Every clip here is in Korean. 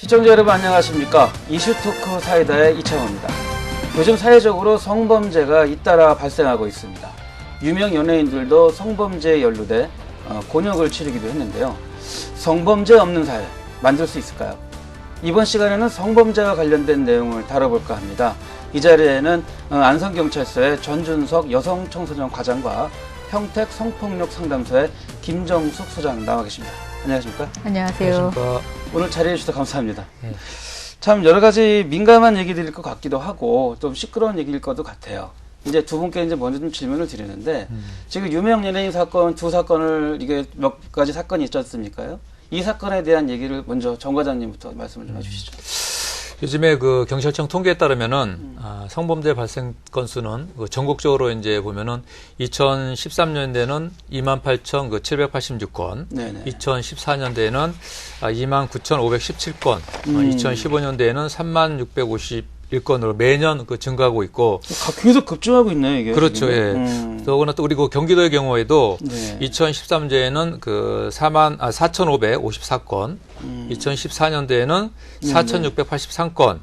시청자 여러분 안녕하십니까. 이슈토크 사이다의 이창호입니다. 요즘 사회적으로 성범죄가 잇따라 발생하고 있습니다. 유명 연예인들도 성범죄에 연루돼 곤욕을 치르기도 했는데요. 성범죄 없는 사회 만들 수 있을까요? 이번 시간에는 성범죄와 관련된 내용을 다뤄볼까 합니다. 이 자리에는 안성경찰서의 전준석 여성청소년 과장과 평택 성폭력 상담소의 김정숙 소장 나와 계십니다. 안녕하십니까? 안녕하세요. 안녕하십니까? 오늘 자리해 주셔서 감사합니다. 네. 참 여러 가지 민감한 얘기들일 것 같기도 하고 좀 시끄러운 얘기일 것도 같아요. 이제 두 분께 이제 먼저 좀 질문을 드리는데 지금 유명 연예인 사건 두 사건을 이게 몇 가지 사건이 있지 않습니까요? 이 사건에 대한 얘기를 먼저 정 과장님부터 말씀을 좀 해주시죠. 요즘에 그 경찰청 통계에 따르면은 성범죄 발생 건수는 전국적으로 이제 보면은 2013년대는 28,786건, 네네. 2014년대에는 29,517건, 2015년대에는 36,651건으로 매년 증가하고 있고. 계속 급증하고 있네요, 이게. 그렇죠, 예. 더구나 또 우리 그 경기도의 경우에도 네. 2013년에는 4,554건, 2014년대에는 4,683건,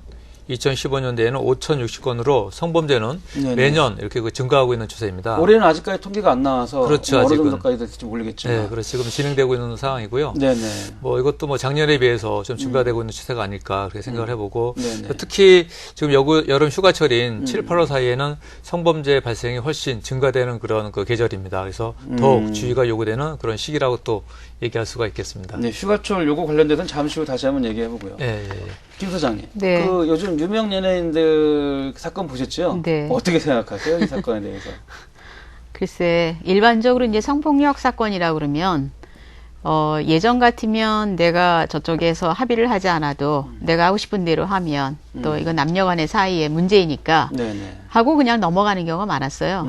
2015년대에는 5,060건으로 성범죄는 네네. 매년 이렇게 증가하고 있는 추세입니다. 올해는 아직까지 통계가 안 나와서 그렇죠, 어느 아직은. 정도까지 될지 모르겠지만. 네, 그래서 지금 진행되고 있는 상황이고요. 네네. 뭐 이것도 뭐 작년에 비해서 좀 증가되고 있는 추세가 아닐까 그렇게 생각을 해보고 네네. 특히 지금 여름 휴가철인 7, 8월 사이에는 성범죄 발생이 훨씬 증가되는 그런 그 계절입니다. 그래서 더욱 주의가 요구되는 그런 시기라고 또 얘기할 수가 있겠습니다. 네, 휴가철 요거 관련돼서는 잠시 후 다시 한번 얘기해 보고요. 예, 예. 김 소장님, 네. 그 요즘 유명 연예인들 사건 보셨죠? 네. 어떻게 생각하세요, 이 사건에 대해서? 글쎄, 일반적으로 이제 성폭력 사건이라 그러면 예전 같으면 내가 저쪽에서 합의를 하지 않아도 내가 하고 싶은 대로 하면 또 이건 남녀 간의 사이의 문제이니까 네네. 하고 그냥 넘어가는 경우가 많았어요.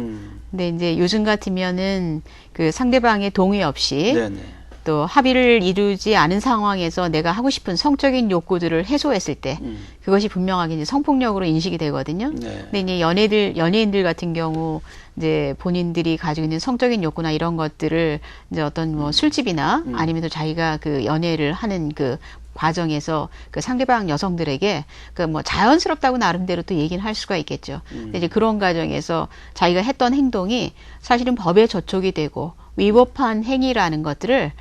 근데 이제 요즘 같으면은 그 상대방의 동의 없이 네네. 또 합의를 이루지 않은 상황에서 내가 하고 싶은 성적인 욕구들을 해소했을 때 그것이 분명하게 이제 성폭력으로 인식이 되거든요. 네. 근데 이제 연예인들 같은 경우 이제 본인들이 가지고 있는 성적인 욕구나 이런 것들을 이제 어떤 뭐 술집이나 아니면 또 자기가 그 연애를 하는 그 과정에서 그 상대방 여성들에게 그 뭐 자연스럽다고 나름대로 또 얘기는 할 수가 있겠죠. 근데 이제 그런 과정에서 자기가 했던 행동이 사실은 법에 저촉이 되고 위법한 행위라는 것들을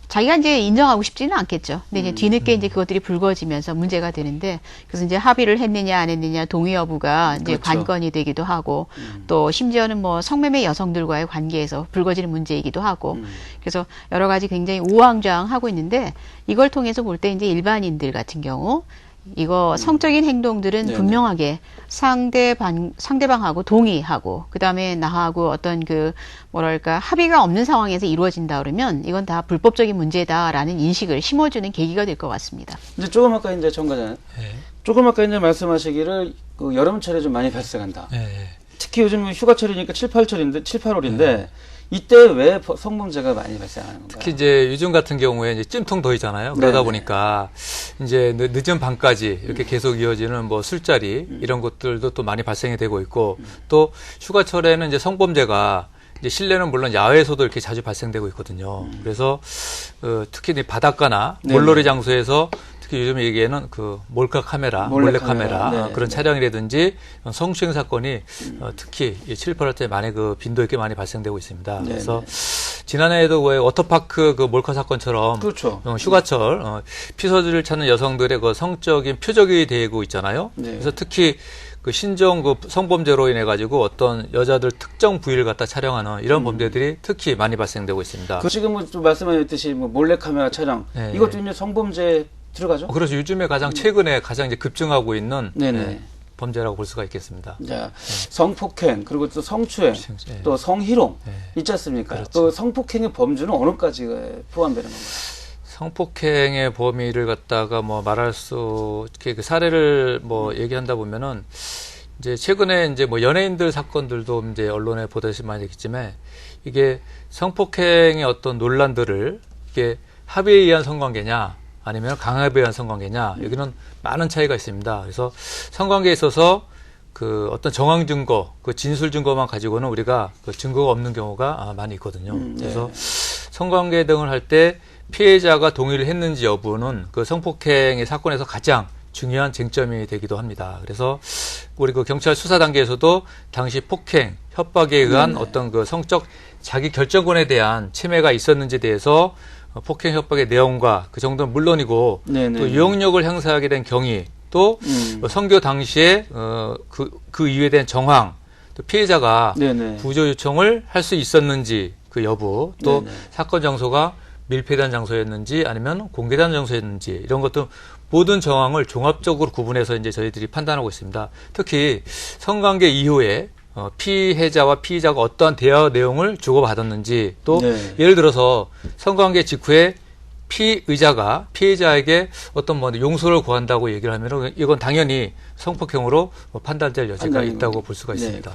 자기가 이제 인정하고 싶지는 않겠죠. 근데 이제 뒤늦게 이제 그것들이 불거지면서 문제가 되는데, 그래서 이제 합의를 했느냐 안 했느냐 동의 여부가 이제 그렇죠. 관건이 되기도 하고, 또 심지어는 뭐 성매매 여성들과의 관계에서 불거지는 문제이기도 하고, 그래서 여러 가지 굉장히 우왕좌왕하고 있는데, 이걸 통해서 볼 때 이제 일반인들 같은 경우 이거 성적인 행동들은 네네. 분명하게 상대방하고 동의하고 그다음에 나하고 어떤 그 뭐랄까 합의가 없는 상황에서 이루어진다 그러면 이건 다 불법적인 문제다라는 인식을 심어주는 계기가 될 것 같습니다. 이제 조금 아까 이제 정 과장, 조금 아까 이제 말씀하시기를 그 여름철에 좀 많이 발생한다. 예, 예. 특히 요즘 휴가철이니까 7, 8월인데 이때 왜 성범죄가 많이 발생하는 건가요? 특히 이제 요즘 같은 경우에 이제 찜통 더위잖아요. 그러다 네네. 보니까 이제 늦은 밤까지 이렇게 계속 이어지는 뭐 술자리 이런 것들도 또 많이 발생이 되고 있고 또 휴가철에는 이제 성범죄가 이제 실내는 물론 야외에서도 이렇게 자주 발생되고 있거든요. 그래서 특히 이제 바닷가나 네네. 물놀이 장소에서 특히 요즘 얘기에는 그 몰카 카메라, 몰래 카메라 네. 그런 촬영이라든지 성추행 사건이 특히 7, 8월 때 많이 그 빈도 있게 많이 발생되고 있습니다. 네네. 그래서 지난해에도 왜 워터파크 그 몰카 사건처럼 그렇죠. 휴가철 피서지를 찾는 여성들의 그 성적인 표적이 되고 있잖아요. 네. 그래서 특히 그 신종 그 성범죄로 인해 가지고 어떤 여자들 특정 부위를 갖다 촬영하는 이런 범죄들이 특히 많이 발생되고 있습니다. 그 지금 좀 말씀하셨듯이 뭐 몰래카메라 촬영 네. 이것도 이제 성범죄 들어가죠? 그래서 요즘에 가장 최근에 가장 이제 급증하고 있는 네네. 범죄라고 볼 수가 있겠습니다. 자, 성폭행 그리고 또 성추행 네. 또 성희롱 네. 있지 않습니까? 그렇죠. 또 성폭행의 범주는 어느까지 포함되는 건가요? 성폭행의 범위를 갖다가 뭐 말할 수 이렇게 그 사례를 뭐 얘기한다 보면은 이제 최근에 이제 뭐 연예인들 사건들도 이제 언론에 보도시 많이 됐지만 이게 성폭행의 어떤 논란들을 이게 합의에 의한 성관계냐 아니면 강압에 의한 성관계냐 여기는 많은 차이가 있습니다. 그래서 성관계에 있어서 그 어떤 정황 증거, 그 진술 증거만 가지고는 우리가 그 증거가 없는 경우가 많이 있거든요. 그래서 성관계 등을 할 때 피해자가 동의를 했는지 여부는 그 성폭행의 사건에서 가장 중요한 쟁점이 되기도 합니다. 그래서 우리 그 경찰 수사 단계에서도 당시 폭행, 협박에 의한 어떤 그 성적 자기 결정권에 대한 침해가 있었는지에 대해서 폭행 협박의 내용과 그 정도는 물론이고 또 유혹력을 행사하게 된 경위 또 선교 당시에 그 이유에 대한 정황 또 피해자가 구조 요청을 할 수 있었는지 그 여부 또 사건 장소가 밀폐된 장소였는지 아니면 공개된 장소였는지 이런 것도 모든 정황을 종합적으로 구분해서 이제 저희들이 판단하고 있습니다. 특히 성관계 이후에 피해자와 피의자가 어떠한 대화 내용을 주고받았는지 또 예를 들어서 성관계 직후에 피의자가 피해자에게 어떤 뭐 용서를 구한다고 얘기를 하면 이건 당연히 성폭행으로 판단될 여지가 있다고 볼 수가 있습니다.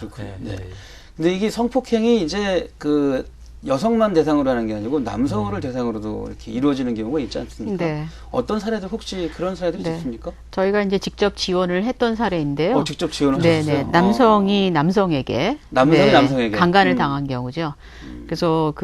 근데 이게 성폭행이 이제 그 여성만 대상으로 하는 게 아니고 남성을 대상으로도 이렇게 이루어지는 경우가 있지 않습니까? 네. 어떤 사례들 혹시 그런 사례들이 있습니까? 저희가 이제 직접 지원을 했던 사례인데요. 직접 지원을 하셨어요? 남성이 남성에게 남성에게 강간을 당한 경우죠. 그래서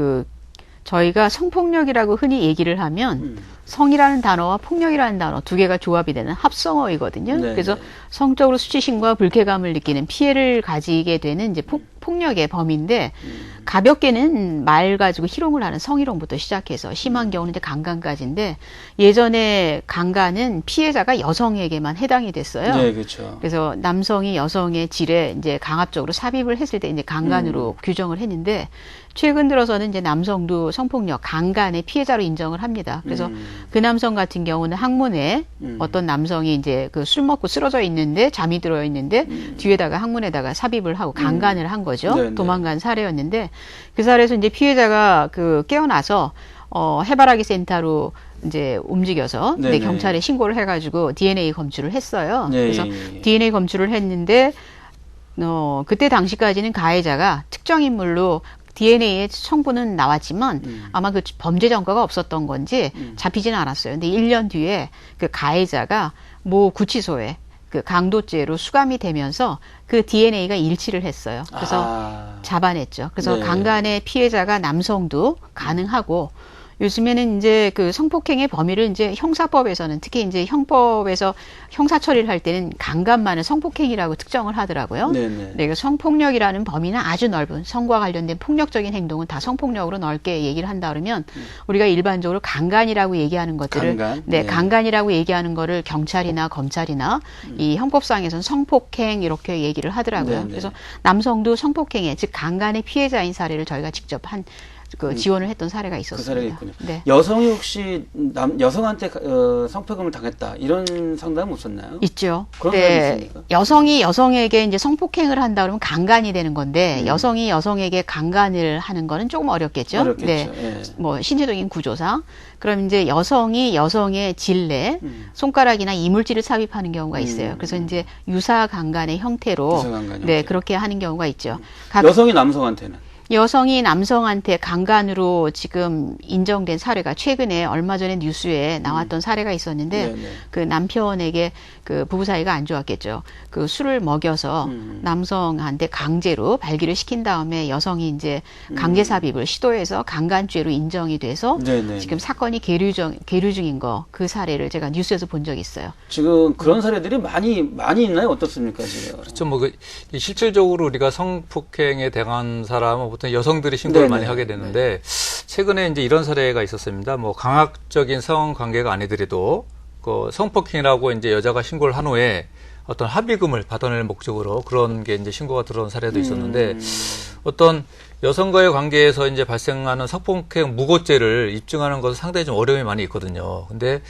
저희가 성폭력이라고 흔히 얘기를 하면 성이라는 단어와 폭력이라는 단어 두 개가 조합이 되는 합성어이거든요. 그래서 성적으로 수치심과 불쾌감을 느끼는 피해를 가지게 되는 이제 폭력의 범위인데 가볍게는 말 가지고 희롱을 하는 성희롱부터 시작해서 심한 경우는 이제 강간까지인데 예전에 강간은 피해자가 여성에게만 해당이 됐어요. 네, 그렇죠. 그래서 남성이 여성의 질에 이제 강압적으로 삽입을 했을 때 이제 강간으로 규정을 했는데 최근 들어서는 이제 남성도 성폭력, 강간의 피해자로 인정을 합니다. 그래서 그 남성 같은 경우는 항문에 어떤 남성이 이제 그 술 먹고 쓰러져 있는데 잠이 들어 있는데 뒤에다가 항문에다가 삽입을 하고 강간을 한 거죠. 도망간 사례였는데 그 사례에서 이제 피해자가 깨어나서 해바라기 센터로 이제 움직여서 경찰에 신고를 해가지고 DNA 검출을 했어요. 그래서 DNA 검출을 했는데 그때 당시까지는 가해자가 특정 인물로 DNA의 성분은 나왔지만 아마 그 범죄 전과가 없었던 건지 잡히지는 않았어요. 근데 1년 뒤에 그 가해자가 모 구치소에 그 강도죄로 수감이 되면서 그 DNA가 일치를 했어요. 그래서 잡아냈죠. 그래서 강간의 피해자가 남성도 가능하고 요즘에는 이제 그 성폭행의 범위를 이제 형사법에서는 특히 이제 형법에서 형사 처리를 할 때는 강간만을 성폭행이라고 특정을 하더라고요. 그 성폭력이라는 범위는 아주 넓은 성과 관련된 폭력적인 행동은 다 성폭력으로 넓게 얘기를 한다 그러면 우리가 일반적으로 강간이라고 얘기하는 것들을 강간이라고 얘기하는 거를 경찰이나 검찰이나 이 형법상에서는 성폭행 이렇게 얘기를 하더라고요. 그래서 남성도 성폭행의 즉 강간의 피해자인 사례를 저희가 직접 지원을 했던 사례가 있었습니다. 그 사례가 있군요. 여성이 혹시 여성한테 성폭행을 당했다 이런 상담은 없었나요? 있죠. 그런 사례 있습니까? 여성이 여성에게 이제 성폭행을 한다 그러면 강간이 되는 건데 여성이 여성에게 강간을 하는 거는 조금 어렵겠죠. 뭐 신체적인 구조상. 그럼 이제 여성이 여성의 질내, 손가락이나 이물질을 삽입하는 경우가 있어요. 그래서 이제 유사 강간의 형태로 그렇게 하는 경우가 있죠. 여성이 남성한테는? 여성이 남성한테 강간으로 지금 인정된 사례가 최근에 얼마 전에 뉴스에 나왔던 사례가 있었는데 그 남편에게 그 부부 사이가 안 좋았겠죠. 그 술을 먹여서 남성한테 강제로 발기를 시킨 다음에 여성이 이제 강제 삽입을 시도해서 강간죄로 인정이 돼서 지금 사건이 계류 중인 그 사례를 제가 뉴스에서 본 적이 있어요. 지금 그런 사례들이 많이 있나요? 어떻습니까, 지금? 그렇죠. 실질적으로 우리가 성폭행에 당한 사람은 보통 여성들이 신고를 많이 하게 되는데 최근에 이제 이런 사례가 있었습니다. 뭐 강압적인 성관계가 아니더라도 그 성폭행이라고 이제 여자가 신고를 한 후에 어떤 합의금을 받아낼 목적으로 그런 게 이제 신고가 들어온 사례도 있었는데 어떤 여성과의 관계에서 이제 발생하는 성폭행 무고죄를 입증하는 것은 상당히 좀 어려움이 많이 있거든요. 근데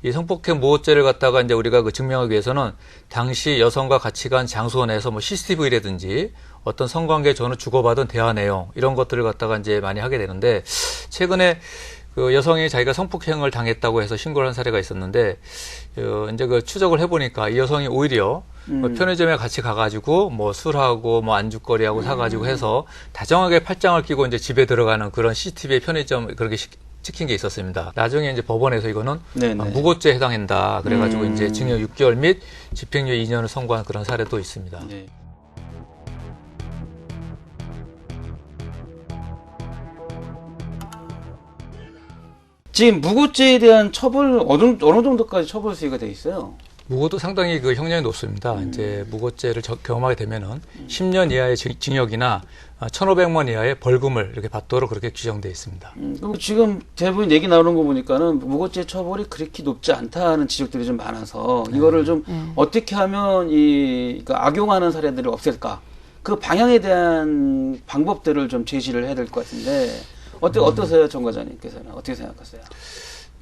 이 성폭행 무고죄를 갖다가 이제 우리가 증명하기 위해서는 당시 여성과 같이 간 장소 내에서 뭐 CCTV라든지 어떤 성관계 전후 주고받은 대화 내용 이런 것들을 갖다가 이제 많이 하게 되는데 최근에 그 여성이 자기가 성폭행을 당했다고 해서 신고를 한 사례가 있었는데 이제 그 추적을 해보니까 이 여성이 오히려 뭐 편의점에 같이 가가지고 뭐 술하고 뭐 안주거리하고 사가지고 해서 다정하게 팔짱을 끼고 이제 집에 들어가는 그런 CCTV 편의점 그렇게 찍힌 게 있었습니다. 나중에 이제 법원에서 이거는 무고죄에 해당한다. 그래가지고 이제 징역 6개월 및 집행유예 2년을 선고한 그런 사례도 있습니다. 지금 무고죄에 대한 처벌 어느 정도까지 처벌 수위가 돼 있어요? 무고도 상당히 그 형량이 높습니다. 이제 무고죄를 경험하게 되면은 10년 이하의 징역이나 1,500만 이하의 벌금을 이렇게 받도록 그렇게 규정되어 있습니다. 그럼 지금 대부분 얘기 나오는 거 보니까는 무고죄 처벌이 그렇게 높지 않다는 지적들이 좀 많아서 이거를 좀 어떻게 하면 그러니까 악용하는 사례들을 없앨까? 그 방향에 대한 방법들을 좀 제시를 해야 될 것 같은데 어떠세요, 정 과장님께서는 어떻게 생각하세요?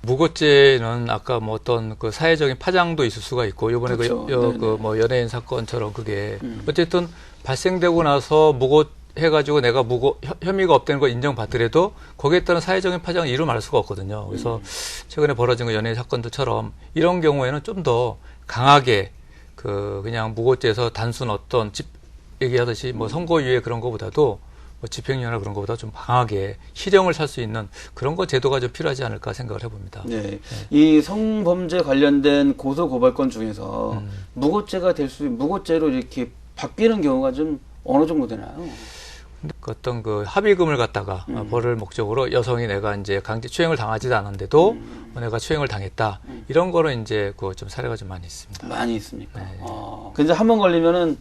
무고죄는 아까 뭐 어떤 그 사회적인 파장도 있을 수가 있고 이번에 그렇죠. 그 뭐 연예인 사건처럼 그게 어쨌든 발생되고 나서 무고해가지고 내가 혐의가 없다는 걸 인정받더라도 거기에 따른 사회적인 파장을 이루 말할 수가 없거든요. 그래서 최근에 벌어진 그 연예인 사건들처럼 이런 경우에는 좀 더 강하게 그냥 무고죄에서 단순 어떤 얘기하듯이 뭐 선고유예 그런 거보다도 뭐 집행유예나 그런 것보다 좀 강하게 실형을 살 수 있는 그런 거 제도가 좀 필요하지 않을까 생각을 해봅니다. 네. 이 성범죄 관련된 고소고발건 중에서 무고죄로 이렇게 바뀌는 경우가 좀 어느 정도 되나요? 어떤 그 합의금을 갖다가 벌을 목적으로 여성이 내가 이제 강제 추행을 당하지도 않았는데도 내가 추행을 당했다. 이런 거는 이제 그 좀 사례가 좀 많이 있습니다. 많이 있습니까? 네. 근데 한 번 걸리면은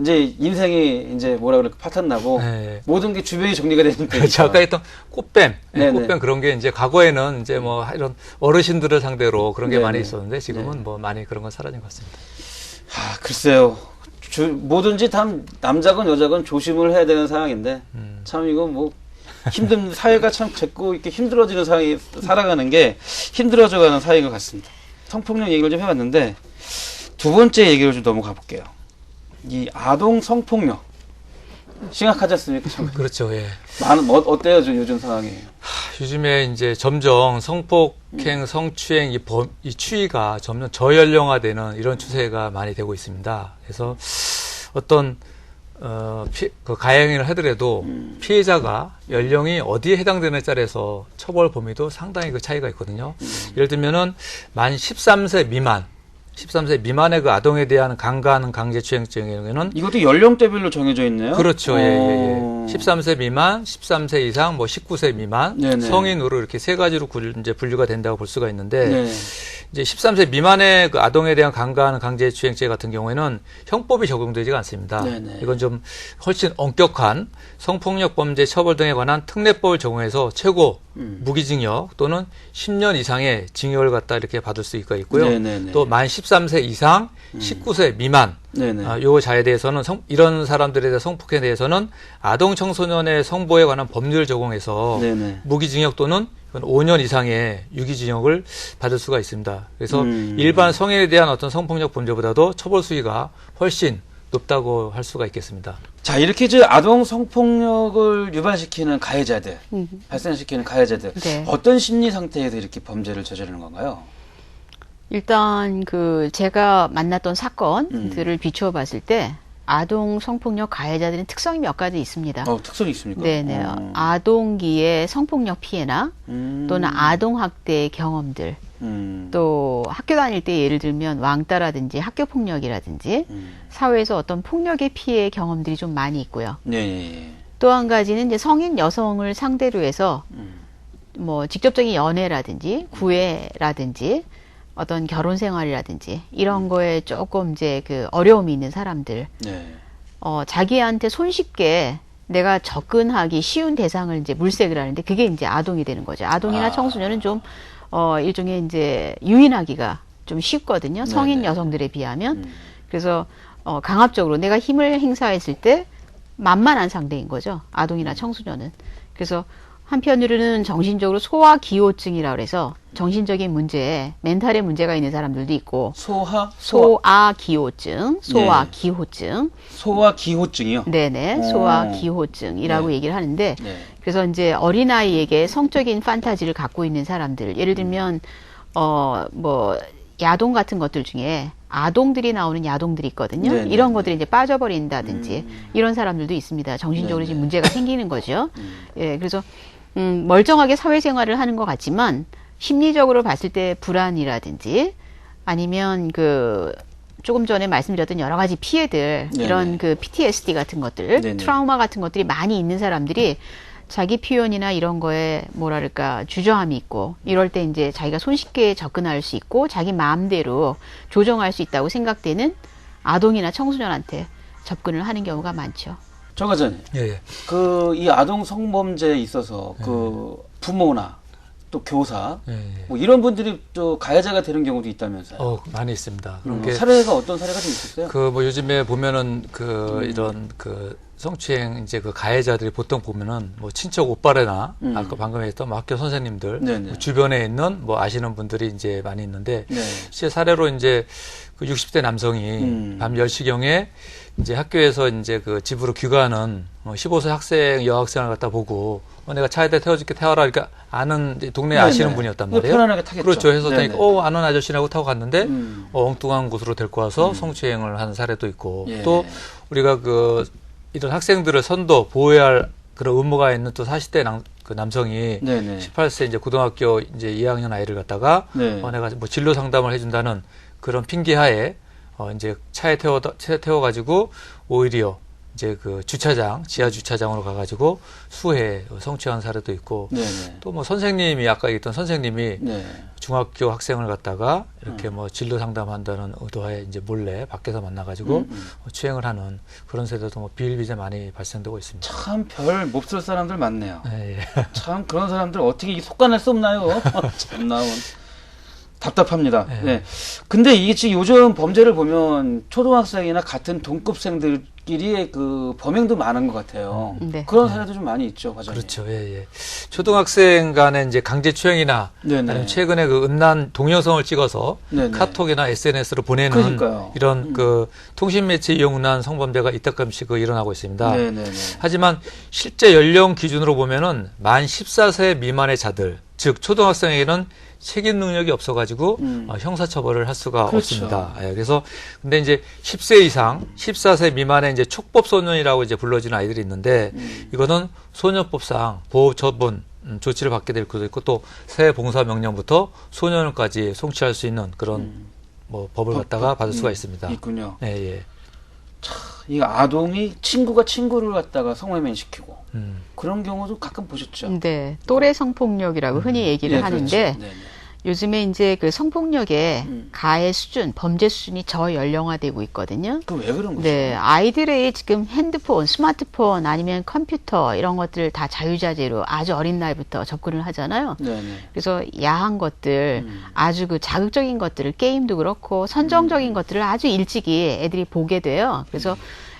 이제 인생이 이제 뭐라 그럴까 파탄 나고 네. 모든 게 주변이 정리가 되는 거죠. 그렇죠. 아까 했던 꽃뱀, 네네. 꽃뱀 그런 게 이제 과거에는 이제 뭐 이런 어르신들을 상대로 그런 게 네네. 많이 있었는데 지금은 네. 뭐 많이 그런 건 사라진 것 같습니다. 글쎄요. 뭐든지 다 남자건 여자건 조심을 해야 되는 상황인데 참 이거 뭐 힘든 사회가 참 자꾸 이렇게 힘들어지는 상황이 살아가는 게 힘들어져가는 사회인 것 같습니다. 성폭력 얘기를 좀 해봤는데 두 번째 얘기를 좀 넘어가 볼게요. 이 아동 성폭력 심각하지 않습니까? 그렇죠. 예. 어때요, 요즘 상황이? 요즘에 이제 점점 성폭행, 성추행 이 추이가 점점 저연령화되는 이런 추세가 많이 되고 있습니다. 그래서 어떤 그 가해행위를 하더라도 피해자가 연령이 어디에 해당되느냐에 따라서 처벌 범위도 상당히 그 차이가 있거든요. 예를 들면은 만 13세 미만의 그 아동에 대한 강간 강제추행죄에는 이것도 연령대별로 정해져 있네요. 그렇죠. 예. 13세 미만, 13세 이상, 뭐 19세 미만, 네네. 성인으로 이렇게 세 가지로 이제 분류가 된다고 볼 수가 있는데 네. 이제 13세 미만의 그 아동에 대한 강간 강제추행죄 같은 경우에는 형법이 적용되지가 않습니다. 네네. 이건 좀 훨씬 엄격한 성폭력 범죄 처벌 등에 관한 특례법을 적용해서 최고 무기징역 또는 10년 이상의 징역을 갖다 이렇게 받을 수 있고요. 네네네. 또 만 13세 이상, 19세 미만 요 자에 대해서는 이런 사람들에 대한 성폭행에 대해서는 아동 청소년의 성보에 관한 법률을 적용해서 네네. 무기징역 또는 5년 이상의 유기징역을 받을 수가 있습니다. 그래서 일반 성인에 대한 어떤 성폭력 범죄보다도 처벌 수위가 훨씬 높다고 할 수가 있겠습니다. 자, 이렇게 이제 아동 성폭력을 유발시키는 가해자들, 발생시키는 가해자들, 네. 어떤 심리 상태에서 이렇게 범죄를 저지르는 건가요? 일단 제가 만났던 사건들을 비추어 봤을 때 아동 성폭력 가해자들은 특성이 몇 가지 있습니다. 특성이 있습니까? 네네. 아동기의 성폭력 피해나 또는 아동 학대의 경험들, 또 학교 다닐 때 예를 들면 왕따라든지 학교 폭력이라든지 사회에서 어떤 폭력의 피해 경험들이 좀 많이 있고요. 네. 또 한 가지는 이제 성인 여성을 상대로 해서 뭐 직접적인 연애라든지 구애라든지 어떤 결혼 생활이라든지 이런 거에 조금 이제 어려움이 있는 사람들, 네. 자기한테 손쉽게 내가 접근하기 쉬운 대상을 이제 물색을 하는데 그게 이제 아동이 되는 거죠. 아동이나 청소년은 좀 일종의 이제 유인하기가 좀 쉽거든요. 성인 네네. 여성들에 비하면. 그래서 강압적으로 내가 힘을 행사했을 때 만만한 상대인 거죠. 아동이나 청소년은. 그래서 한편으로는 정신적으로 소아기호증이라고 해서 정신적인 문제, 멘탈에 문제가 있는 사람들도 있고 소아기호증. 소아기호증이요? 네네, 소아기호증이라고 네. 얘기를 하는데 네. 그래서 이제 어린아이에게 성적인 판타지를 갖고 있는 사람들, 예를 들면 뭐 야동 같은 것들 중에 아동들이 나오는 야동들이 있거든요. 네네. 이런 것들이 이제 빠져버린다든지 이런 사람들도 있습니다. 정신적으로 지금 문제가 생기는 거죠. 예, 그래서 멀쩡하게 사회생활을 하는 것 같지만 심리적으로 봤을 때 불안이라든지 아니면 조금 전에 말씀드렸던 여러 가지 피해들, 네네. 이런 PTSD 같은 것들, 네네. 트라우마 같은 것들이 많이 있는 사람들이 자기 표현이나 이런 거에 뭐랄까 주저함이 있고 이럴 때 이제 자기가 손쉽게 접근할 수 있고 자기 마음대로 조정할 수 있다고 생각되는 아동이나 청소년한테 접근을 하는 경우가 많죠. 정 과장님, 예, 예. 그 이 아동 성범죄에 있어서 그 부모나 또 교사 예, 예. 뭐 이런 분들이 또 가해자가 되는 경우도 있다면서요. 많이 있습니다. 그런 게 사례가 어떤 사례가 좀 있었어요? 그 뭐 요즘에 보면은 그 이런 그 성추행 이제 그 가해자들이 보통 보면은 뭐 친척 오빠래나 아까 방금 했던 뭐 학교 선생님들 뭐 주변에 있는 뭐 아시는 분들이 이제 많이 있는데 네. 실제 사례로 이제 그 60대 남성이 밤 10시경에 이제 학교에서 이제 그 집으로 귀가하는 15세 학생 여학생을 갖다 보고 내가 차에다 태워줄게 태워라 그러니까 아는 이제 동네 아시는 분이었단 말이에요. 편안하게 타겠죠. 그렇죠. 해서 아는 아저씨라고 타고 갔는데 엉뚱한 곳으로 데리고 와서 성추행을 한 사례도 있고 예. 또 우리가 그 이런 학생들을 선도 보호해야 할 그런 의무가 있는 또 40대 그 남성이 네네. 18세 이제 고등학교 이제 2학년 아이를 갖다가 네. 내가 뭐 진로 상담을 해준다는 그런 핑계하에 이제 차에 태워가지고 오히려 이제 그 주차장, 지하 주차장으로 가가지고 수해 성추행한 사례도 있고 네네. 또 뭐 선생님이 아까 얘기했던 선생님이 네. 중학교 학생을 갖다가 이렇게 뭐 진로 상담한다는 의도하에 이제 몰래 밖에서 만나가지고 추행을 하는 그런 세대도 뭐 비일비재 많이 발생되고 있습니다. 참 별 몹쓸 사람들 많네요. 예, 예. 참 그런 사람들 어떻게 속아낼 수 없나요? 참나 답답합니다. 네. 네. 근데 이게 지금 요즘 범죄를 보면 초등학생이나 같은 동급생들끼리의 그 범행도 많은 것 같아요. 네. 그런 사례도 좀 많이 있죠, 과장님. 그렇죠. 예, 예. 초등학생 간의 이제 강제추행이나 네네. 아니면 최근에 그 음란 동영상을 찍어서 네네. 카톡이나 SNS로 보내는 그러니까요. 이런 그 통신매체 이용난 성범죄가 이따금씩 일어나고 있습니다. 네네네. 하지만 실제 연령 기준으로 보면은 만 14세 미만의 자들, 즉 초등학생에게는 책임 능력이 없어가지고 형사처벌을 할 수가 그렇죠. 없습니다. 예, 그래서 근데 이제 10세 이상, 14세 미만의 이제 촉법 소년이라고 이제 불러지는 아이들이 있는데 이거는 소년법상 보호 처분 조치를 받게 될 수도 있고 또 새 봉사 명령부터 소년까지 송치할 수 있는 그런 뭐 법을 갖다가 받을 수가 있습니다. 있군요. 예, 예. 이 아동이 친구가 친구를 갖다가 성매매 시키고 그런 경우도 가끔 보셨죠? 네, 또래 성폭력이라고 흔히 얘기를 네, 하는데 그렇죠. 네네. 요즘에 이제 그 성폭력의 가해 수준, 범죄 수준이 저연령화되고 있거든요. 그 왜 그런 거죠? 네, 아이들의 지금 핸드폰, 스마트폰 아니면 컴퓨터 이런 것들을 다 자유자재로 아주 어린 나이부터 접근을 하잖아요. 네네. 그래서 야한 것들, 아주 그 자극적인 것들을 게임도 그렇고 선정적인 것들을 아주 일찍이 애들이 보게 돼요. 그래서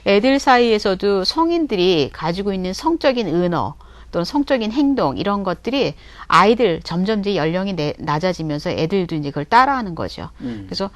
애들 사이에서도 성인들이 가지고 있는 성적인 은어 또는 성적인 행동 이런 것들이 아이들 점점 이제 연령이 낮아지면서 애들도 이제 그걸 따라하는 거죠. 그래서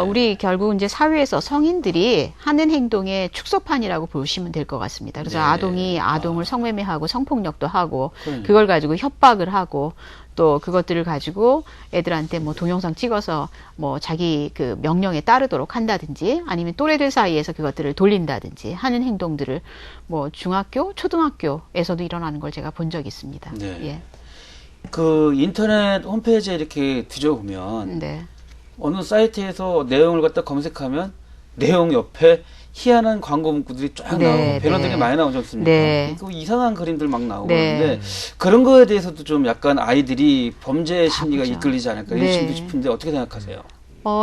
우리 결국 이제 사회에서 성인들이 하는 행동의 축소판이라고 보시면 될 것 같습니다. 그래서 네. 아동이 아동을 성매매하고 성폭력도 하고 그러니까. 그걸 가지고 협박을 하고 또 그것들을 가지고 애들한테 뭐 동영상 찍어서 뭐 자기 그 명령에 따르도록 한다든지 아니면 또래들 사이에서 그것들을 돌린다든지 하는 행동들을 뭐 중학교, 초등학교에서도 일어나는 걸 제가 본 적이 있습니다. 네. 예. 그 인터넷 홈페이지에 이렇게 뒤져보면 네. 어느 사이트에서 내용을 갖다 검색하면 내용 옆에 희한한 광고 문구들이 쫙 네, 나오고 배너들이 네. 많이 나오지 않습니까? 네. 그 이상한 그림들 막 나오고 네. 그러는데 그런 거에 대해서도 좀 약간 아이들이 범죄 심리가 보죠. 이끌리지 않을까 네. 의심도 싶은데 어떻게 생각하세요?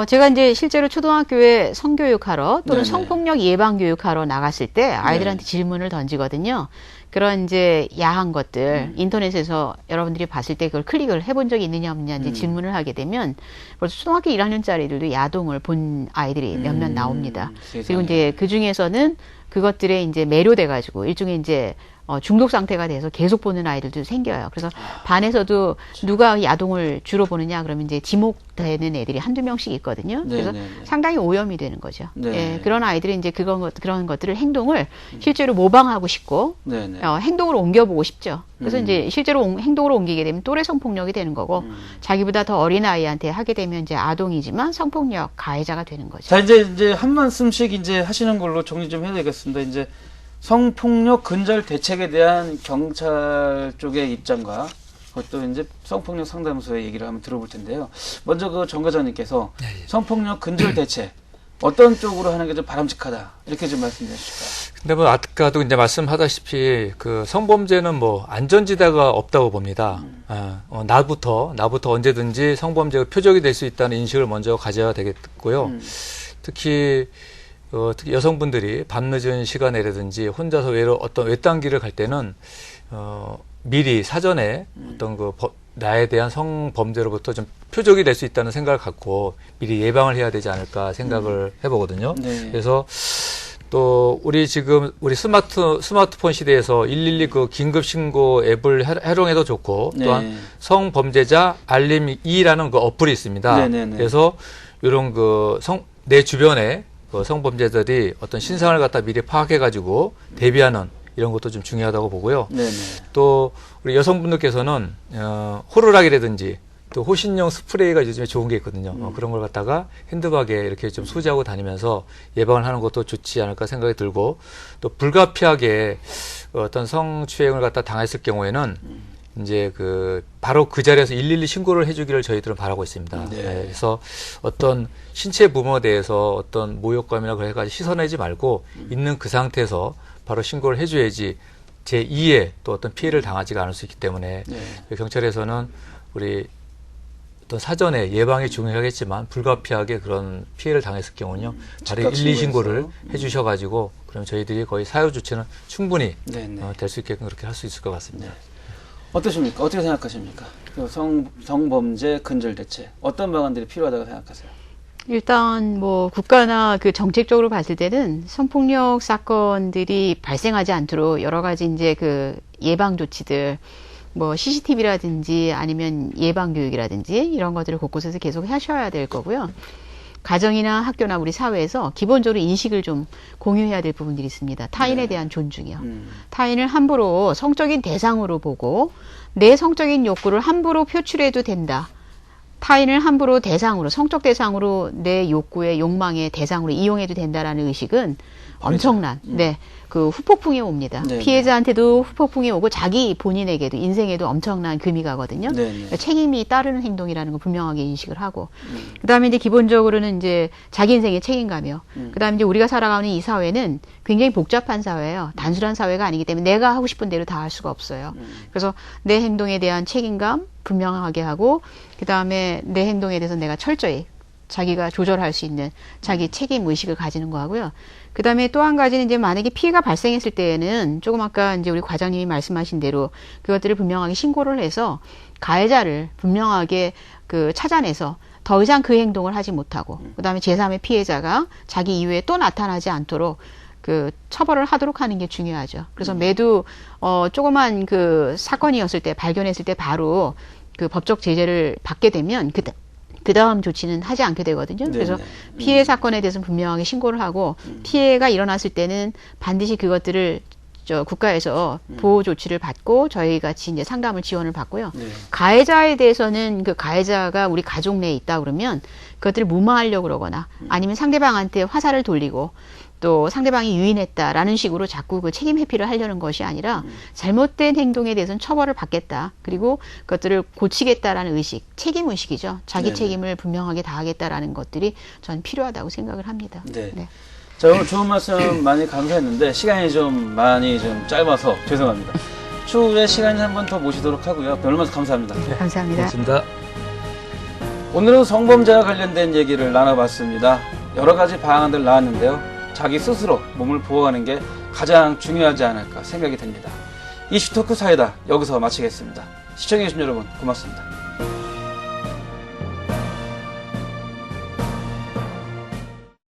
제가 이제 실제로 초등학교에 성교육하러 또는 네네. 성폭력 예방 교육하러 나갔을 때 아이들한테 네. 질문을 던지거든요. 그런 이제 야한 것들 인터넷에서 여러분들이 봤을 때 그걸 클릭을 해본 적이 있느냐 없느냐 이제 질문을 하게 되면 벌써 초등학교 1학년짜리들도 야동을 본 아이들이 몇몇 나옵니다. 세상에. 그리고 이제 그 중에서는 그것들에 이제 매료돼 가지고 일종의 이제 중독 상태가 돼서 계속 보는 아이들도 생겨요. 그래서 반에서도 누가 야동을 주로 보느냐 그러면 이제 지목되는 애들이 한두 명씩 있거든요. 그래서 네네네. 상당히 오염이 되는 거죠. 네. 예, 그런 아이들이 이제 그런 것들을 행동을 실제로 모방하고 싶고 네네. 행동으로 옮겨보고 싶죠. 그래서 이제 실제로 행동으로 옮기게 되면 또래 성폭력이 되는 거고 자기보다 더 어린 아이한테 하게 되면 이제 아동이지만 성폭력 가해자가 되는 거죠. 자 이제 한 말씀씩 이제 하시는 걸로 정리 좀 해야 되겠습니다. 이제 성폭력 근절 대책에 대한 경찰 쪽의 입장과 그것도 이제 성폭력 상담소의 얘기를 한번 들어볼 텐데요. 먼저 그 정 과장님께서 성폭력 근절 대책 어떤 쪽으로 하는 게 좀 바람직하다 이렇게 좀 말씀해 주실까요? 근데 뭐 아까도 이제 말씀하다시피 그 성범죄는 뭐 안전지대가 없다고 봅니다. 나부터 언제든지 성범죄가 표적이 될 수 있다는 인식을 먼저 가져야 되겠고요. 특히 여성분들이 밤늦은 시간에라든지 혼자서 어떤 외딴 길을 갈 때는 미리 사전에 어떤 나에 대한 성범죄로부터 좀 표적이 될 수 있다는 생각을 갖고 미리 예방을 해야 되지 않을까 생각을 해보거든요. 네. 그래서 또 우리 스마트폰 시대에서 112 그 긴급 신고 앱을 활용해도 좋고 네. 또한 성범죄자 알림 2라는 그 어플이 있습니다. 네네네. 그래서 이런 내 주변에 그 성범죄자들이 어떤 신상을 갖다 미리 파악해가지고 대비하는 이런 것도 좀 중요하다고 보고요. 네네. 또 우리 여성분들께서는 호루라기라든지 또 호신용 스프레이가 요즘에 좋은 게 있거든요. 그런 걸 갖다가 핸드박에 이렇게 좀 소지하고 다니면서 예방을 하는 것도 좋지 않을까 생각이 들고, 또 불가피하게 어떤 성추행을 갖다 당했을 경우에는 이제 바로 그 자리에서 112 신고를 해주기를 저희들은 바라고 있습니다. 네. 그래서 어떤 신체 부모에 대해서 어떤 모욕감이나 그래가지고 시선하지 말고 있는 그 상태에서 바로 신고를 해줘야지 제2의 또 어떤 피해를 당하지가 않을 수 있기 때문에 네. 경찰에서는 우리 어떤 사전에 예방이 중요하겠지만 불가피하게 그런 피해를 당했을 경우는요, 바로 112 신고를 해주셔가지고 그럼 저희들이 거의 사유 조치는 충분히 될 수 있게끔 그렇게 할 수 있을 것 같습니다. 네. 어떠십니까? 어떻게 생각하십니까? 그 성범죄 근절 대책 어떤 방안들이 필요하다고 생각하세요? 일단 뭐 국가나 그 정책적으로 봤을 때는 성폭력 사건들이 발생하지 않도록 여러 가지 이제 그 예방 조치들, 뭐 CCTV라든지 아니면 예방 교육이라든지 이런 것들을 곳곳에서 계속 하셔야 될 거고요. 가정이나 학교나 우리 사회에서 기본적으로 인식을 좀 공유해야 될 부분들이 있습니다. 타인에 대한 존중이요. 타인을 함부로 성적인 대상으로 보고 내 성적인 욕구를 함부로 표출해도 된다. 타인을 함부로 대상으로, 성적 대상으로 내 욕구의 욕망의 대상으로 이용해도 된다라는 의식은 엄청난, 그 후폭풍이 옵니다. 네. 피해자한테도 후폭풍이 오고 자기 본인에게도 인생에도 엄청난 금이 가거든요. 네. 그러니까 책임이 따르는 행동이라는 걸 분명하게 인식을 하고, 그다음에 이제 기본적으로는 이제 자기 인생의 책임감이요. 그다음에 이제 우리가 살아가는 이 사회는 굉장히 복잡한 사회예요. 단순한 사회가 아니기 때문에 내가 하고 싶은 대로 다 할 수가 없어요. 그래서 내 행동에 대한 책임감 분명하게 하고, 그다음에 내 행동에 대해서 내가 철저히 자기가 조절할 수 있는 자기 책임 의식을 가지는 거 하고요. 그 다음에 또 한 가지는 이제 만약에 피해가 발생했을 때에는 조금 아까 이제 우리 과장님이 말씀하신 대로 그것들을 분명하게 신고를 해서 가해자를 분명하게 찾아내서 더 이상 그 행동을 하지 못하고, 그 다음에 제3의 피해자가 자기 이후에 또 나타나지 않도록 처벌을 하도록 하는 게 중요하죠. 그래서 매두, 조그만 사건이었을 때, 발견했을 때 바로 법적 제재를 받게 되면 그 다음 조치는 하지 않게 되거든요. 그래서 피해 사건에 대해서는 분명하게 신고를 하고, 피해가 일어났을 때는 반드시 그것들을 국가에서 보호 조치를 받고 저희 같이 이제 상담을 지원을 받고요. 가해자에 대해서는 그 가해자가 우리 가족 내에 있다 그러면 그것들을 무마하려고 그러거나 아니면 상대방한테 화살을 돌리고 또 상대방이 유인했다라는 식으로 자꾸 그 책임 회피를 하려는 것이 아니라 잘못된 행동에 대해서는 처벌을 받겠다. 그리고 그것들을 고치겠다라는 의식, 책임 의식이죠. 자기 책임을 분명하게 다하겠다라는 것들이 전 필요하다고 생각을 합니다. 네. 자, 오늘 좋은 말씀 많이 감사했는데 시간이 좀 많이 좀 짧아서 죄송합니다. 추후에 시간이 한 번 더 모시도록 하고요. 오늘 말씀 감사합니다. 감사합니다. 고맙습니다. 오늘은 성범죄와 관련된 얘기를 나눠봤습니다. 여러 가지 방안들 나왔는데요. 자기 스스로 몸을 보호하는 게 가장 중요하지 않을까 생각이 듭니다. 이슈토크 사이다 여기서 마치겠습니다. 시청해주신 여러분 고맙습니다.